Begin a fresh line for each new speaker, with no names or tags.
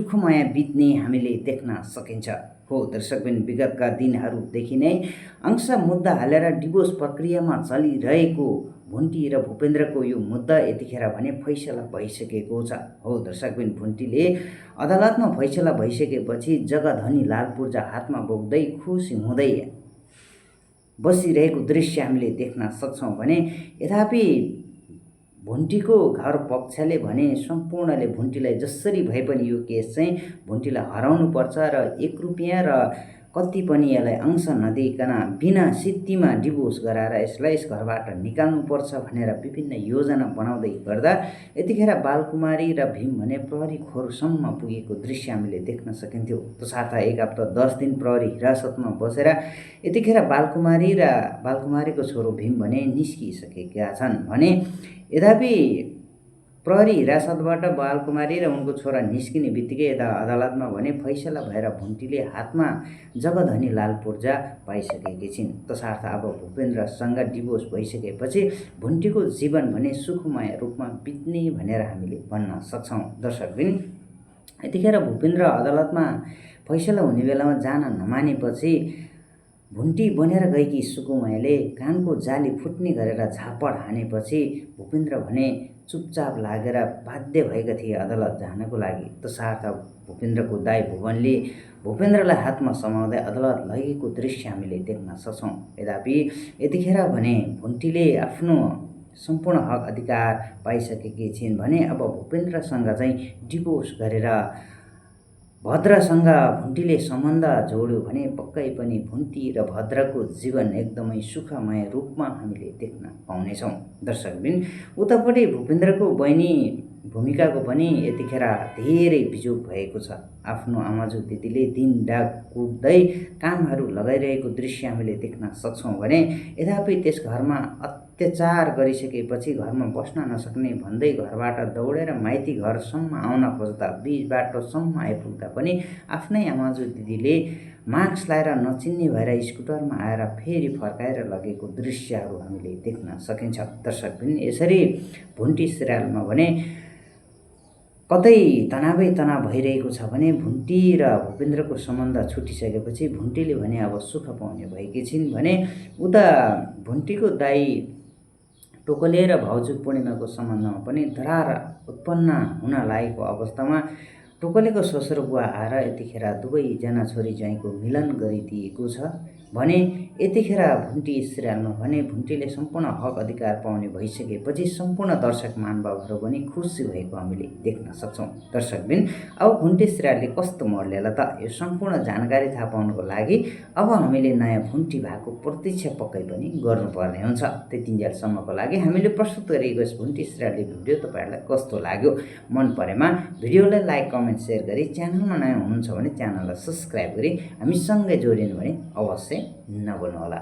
सुखमय बित्ने हामीले देख्न सकिन्छ। हो दर्शकबिन, विगतका दिनहरूदेखि नै अंश मुद्दा हालेर डिभोर्स प्रक्रियामा चलिरहेको भुन्टी र भूपेन्द्रको यो मुद्दा यतिखेर भने फैसला भइसकेको छ। हो दर्शकबिन, भुन्टीले अदालतमा फैसला भइसकेपछि जगधनी लालपूर्जा हातमा बोक्दै खुसी हुँदै बसिरहेको दृश्य हामीले देख्न सक्छौँ भने यद्यपि भुन्टीको घर पक्षले भने सम्पूर्णले भुन्टीलाई जसरी भए पनि यो केस चाहिँ भुन्टीलाई हराउनुपर्छ र 1 रुपियाँ र कति पनि यसलाई अंश नदिइकन बिना सित्तीमा डिभोर्स गराएर यसलाई यस घरबाट निकाल्नुपर्छ भनेर विभिन्न योजना बनाउँदै गर्दा यतिखेर बालकुमारी र भीम भने प्रहरी खोरसम्म पुगेको दृश्य हामीले देख्न सकिन्थ्यो। तसर्थ 1 हप्ता 10 दिन प्रहरी हिरासतमा बसेर यतिखेर बालकुमारीको छोरो भीम भने निस्किसकेका छन् भने यद्यपि प्रहरी हिरासतबाट बालकुमारी र उनको छोरा निस्किने बित्तिकै यता अदालतमा भने फैसला भएर भुन्टीले हातमा जगधनी लालपूर्जा पाइसकेकी छिन्। तसर्थ अब भूपेन्द्रसँग डिभोर्स भइसकेपछि भुन्टीको जीवन भने सुखमय रूपमा बित्ने भनेर हामीले भन्न सक्छौँ। दर्शकबिन, यतिखेर भूपेन्द्र अदालतमा फैसला हुने बेलामा जान नमानेपछि भुन्टी बनेर गएकी सुकुमायाले कानको जाली फुट्ने गरेर झापड हानेपछि भूपेन्द्र भने चुपचाप लागेर बाध्य भएका थिए अदालत जानको लागि। तसर्थ भूपेन्द्रको दाइ भुवनले भूपेन्द्रलाई हातमा समाउँदै अदालत लगेको दृश्य हामीले देख्न सक्छौँ। यद्यपि यतिखेर भने भुन्टीले आफ्नो सम्पूर्ण हक अधिकार पाइसकेकी छिन् भने अब भूपेन्द्रसँग चाहिँ डिभोर्स गरेर भद्रसँग भुन्टीले सम्बन्ध जोड्यो भने पक्कै पनि भुन्टी र भद्रको जीवन एकदमै सुखमय रूपमा हामीले देख्न पाउनेछौँ। दर्शकबिन, उतापट्टि भूपेन्द्रको बहिनी भूमिकाको पनि यतिखेर धेरै बिजोग भएको छ। आफ्नो आमाजु दिदीले दिनरात कुट्दै कामहरू लगाइरहेको दृश्य हामीले देख्न सक्छौँ भने यद्यपि त्यस घरमा अत्याचार गरिसकेपछि घरमा बस्न नसक्ने भन्दै घरबाट दौडेर माइती घरसम्म आउन खोज्दा बीच बाटोसम्म आइपुग्दा पनि आफ्नै आमाजु दिदीले मास्क लाएर नचिन्ने भएर स्कुटरमा आएर फेरि फर्काएर लगेको दृश्यहरू हामीले देख्न सकिन्छ। दर्शकबिन, यसरी भुन्टी सिरियलमा भने कतै तनावै तनाव भइरहेको छ भने भुन्टी र भूपेन्द्रको सम्बन्ध छुटिसकेपछि भुन्टीले भने अब सुख पाउने भएकी छिन् भने उता भुन्टीको दाइ टोकले र भाउजू पूर्णिमाको सम्बन्धमा पनि दरार उत्पन्न हुन लागेको अवस्थामा टोकलेको ससुर बुवा आएर यतिखेर दुवैजना छोरी ज्वाइँको मिलन गरिदिएको छ भने यतिखेर भुन्टी सिरियलमा भने भुन्टीले सम्पूर्ण हक अधिकार पाउने भइसकेपछि सम्पूर्ण दर्शक महानुभावहरू पनि खुसी भएको हामीले देख्न सक्छौँ। दर्शकबिन, अब भुन्टी सिरियलले कस्तो मोड ल्याला त यो सम्पूर्ण जानकारी थाहा पाउनको लागि अब हामीले नयाँ भुन्टी भएको प्रतीक्षा पक्कै पनि गर्नुपर्ने हुन्छ। त्यतिन्जेलसम्मको लागि हामीले प्रस्तुत गरेको यस भुन्टी सिरियलले भिडियो तपाईँहरूलाई कस्तो लाग्यो? मन परेमा भिडियोलाई लाइक, कमेन्ट, सेयर गरी च्यानलमा नयाँ हुनुहुन्छ भने च्यानललाई सब्सक्राइब गरी हामीसँगै जोडिनु भने अवश्य नभुल्नुहोला।